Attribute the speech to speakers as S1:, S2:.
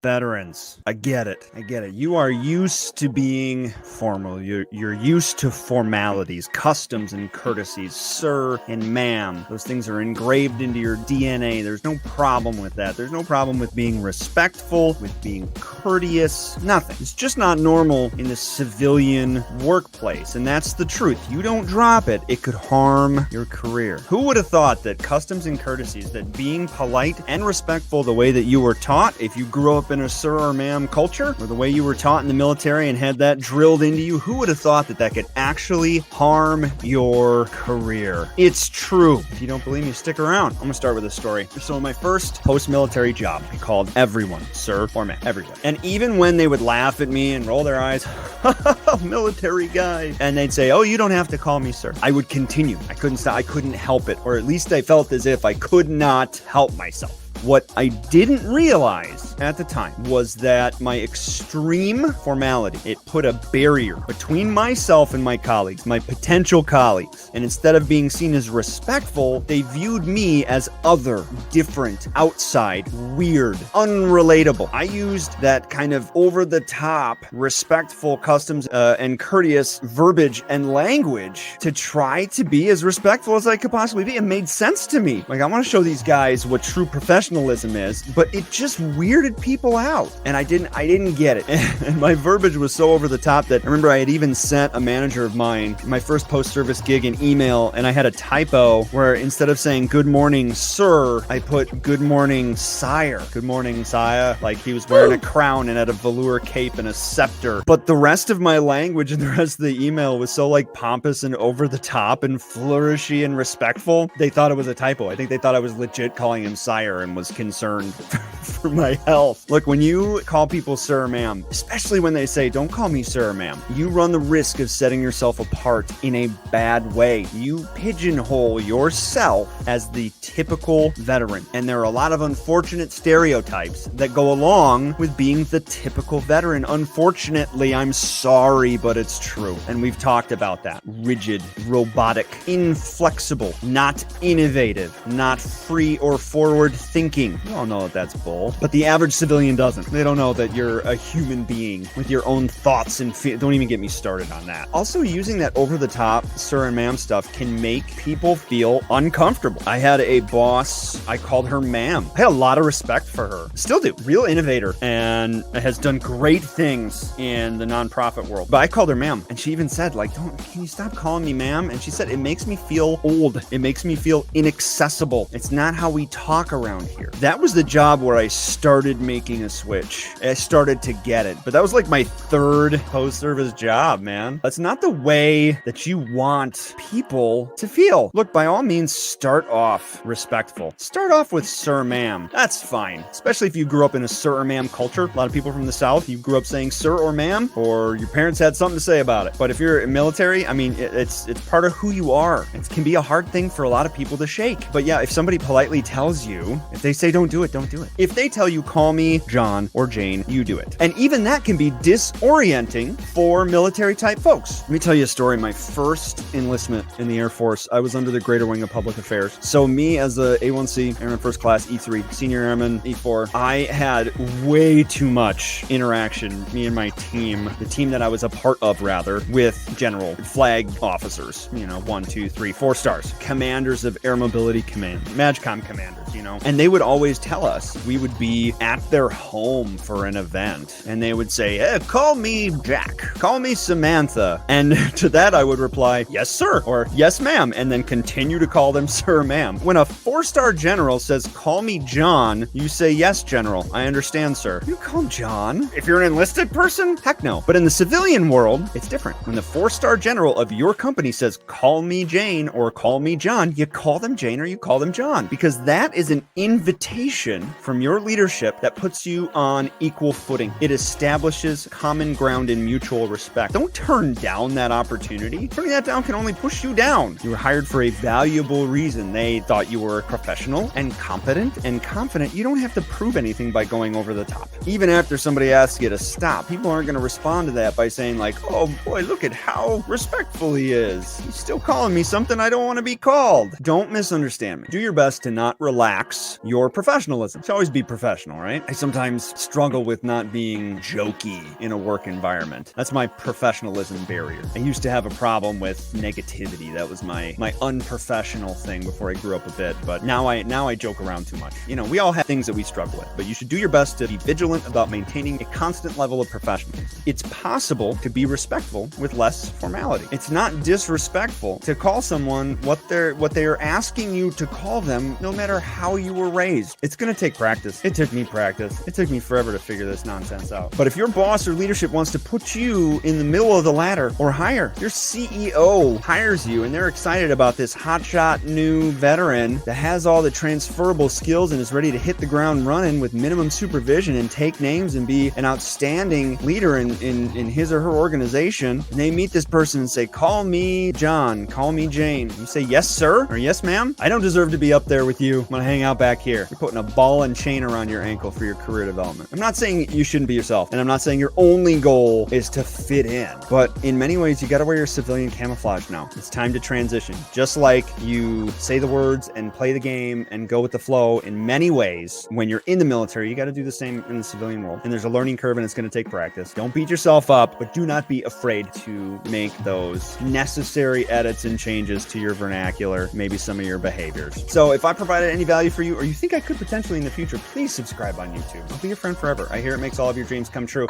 S1: Veterans, I get it. You are used to being formal. You're used to formalities, customs, and courtesies. Sir and ma'am. Those things are engraved into your DNA. There's no problem with that. There's no problem with being respectful, with being courteous. Nothing. It's just not normal in the civilian workplace, and that's the truth. You don't drop it, it could harm your career. Who would have thought that customs and courtesies, that being polite and respectful the way that you were taught, if you grew up in a sir or ma'am culture, or the way you were taught in the military and had that drilled into you, who would have thought that that could actually harm your career? It's true. If you don't believe me, stick around. I'm gonna start with a story. So my first post-military job, I called everyone sir or ma'am, everybody. And even when they would laugh at me and roll their eyes, military guy, and they'd say, oh, you don't have to call me sir, I would continue. I couldn't stop. I couldn't help it. Or at least I felt as if I could not help myself. What I didn't realize at the time was that my extreme formality, it put a barrier between myself and my colleagues, my potential colleagues. And instead of being seen as respectful, they viewed me as other, different, outside, weird, unrelatable. I used that kind of over-the-top, respectful customs and courteous verbiage and language to try to be as respectful as I could possibly be. It made sense to me. Like, I want to show these guys what true professionalism is, but it just weirded people out, and I didn't get it. And my verbiage was so over the top that I remember I had even sent a manager of mine my first post-service gig an email, and I had a typo where instead of saying good morning sir, I put good morning sire. Good morning sire, like he was wearing a crown and had a velour cape and a scepter. But the rest of my language and the rest of the email was so like pompous and over the top and flourishy and respectful, they thought it was a typo. I think they thought I was legit calling him sire and was concerned for my health. Look, when you call people sir or ma'am, especially when they say, don't call me sir or ma'am, you run the risk of setting yourself apart in a bad way. You pigeonhole yourself as the typical veteran. And there are a lot of unfortunate stereotypes that go along with being the typical veteran. Unfortunately, I'm sorry, but it's true. And we've talked about that. Rigid, robotic, inflexible, not innovative, not free or forward thinking. You all know that that's bull, but the average civilian doesn't. They don't know that you're a human being with your own thoughts and don't even get me started on that. Also, using that over-the-top sir and ma'am stuff can make people feel uncomfortable. I had a boss, I called her ma'am. I had a lot of respect for her. Still do. Real innovator and has done great things in the nonprofit world. But I called her ma'am, and she even said, like, can you stop calling me ma'am? And she said, it makes me feel old. It makes me feel inaccessible. It's not how we talk around here. That was the job where I started making a switch. I started to get it. But that was like my third post-service job, man. That's not the way that you want people to feel. Look, by all means, start off respectful. Start off with sir, ma'am. That's fine. Especially if you grew up in a sir or ma'am culture. A lot of people from the South, you grew up saying sir or ma'am, or your parents had something to say about it. But if you're military, I mean, it's part of who you are. It can be a hard thing for a lot of people to shake. But yeah, if somebody politely tells you, if they say don't do it, don't do it. If they tell you call me John or Jane, you do it. And even that can be disorienting for military type folks. Let me tell you a story. My first enlistment in the Air Force, I was under the Greater Wing of Public Affairs. So me as a A1C, Airman First Class, E3, Senior Airman, E4, I had way too much interaction, me and my team, the team that I was a part of rather, with general flag officers, 1, 2, 3, 4 stars, commanders of Air Mobility Command, MAGCOM commanders, and they would always tell us we would be at their home for an event, and they would say, hey, call me Jack, call me Samantha, and to that I would reply, yes sir, or yes ma'am, and then continue to call them sir or ma'am. When a 4-star general says call me John, you say yes general, I understand sir. You call him John? If you're an enlisted person? Heck no. But in the civilian world, it's different. When the 4-star general of your company says call me Jane or call me John, you call them Jane or you call them John, because that is an invitation from your leadership that puts you on equal footing. It establishes common ground and mutual respect. Don't turn down that opportunity. Turning that down can only push you down. You were hired for a valuable reason. They thought you were professional and competent and confident. You don't have to prove anything by going over the top. Even after somebody asks you to stop, people aren't going to respond to that by saying like, oh boy, look at how respectful he is. He's still calling me something I don't want to be called. Don't misunderstand me. Do your best to not relax lacks your professionalism. You should always be professional, right? I sometimes struggle with not being jokey in a work environment. That's my professionalism barrier. I used to have a problem with negativity. That was my unprofessional thing before I grew up a bit, but now I joke around too much. You know, we all have things that we struggle with, but you should do your best to be vigilant about maintaining a constant level of professionalism. It's possible to be respectful with less formality. It's not disrespectful to call someone what they're asking you to call them, no matter how you were raised. It's going to take practice. It took me practice. It took me forever to figure this nonsense out. But if your boss or leadership wants to put you in the middle of the ladder or higher, your CEO hires you and they're excited about this hotshot new veteran that has all the transferable skills and is ready to hit the ground running with minimum supervision and take names and be an outstanding leader in his or her organization. And they meet this person and say, call me John, call me Jane. You say, yes, sir, or yes, ma'am. I don't deserve to be up there with you. I'm going to hang out back here. You're putting a ball and chain around your ankle for your career development. I'm not saying you shouldn't be yourself, and I'm not saying your only goal is to fit in, but in many ways, you got to wear your civilian camouflage now. It's time to transition. Just like you say the words and play the game and go with the flow in many ways, when you're in the military, you got to do the same in the civilian world. And there's a learning curve and it's going to take practice. Don't beat yourself up, but do not be afraid to make those necessary edits and changes to your vernacular, maybe some of your behaviors. So if I provided any value for you, or you think I could potentially in the future, please subscribe on YouTube. I'll be your friend forever. I hear it makes all of your dreams come true.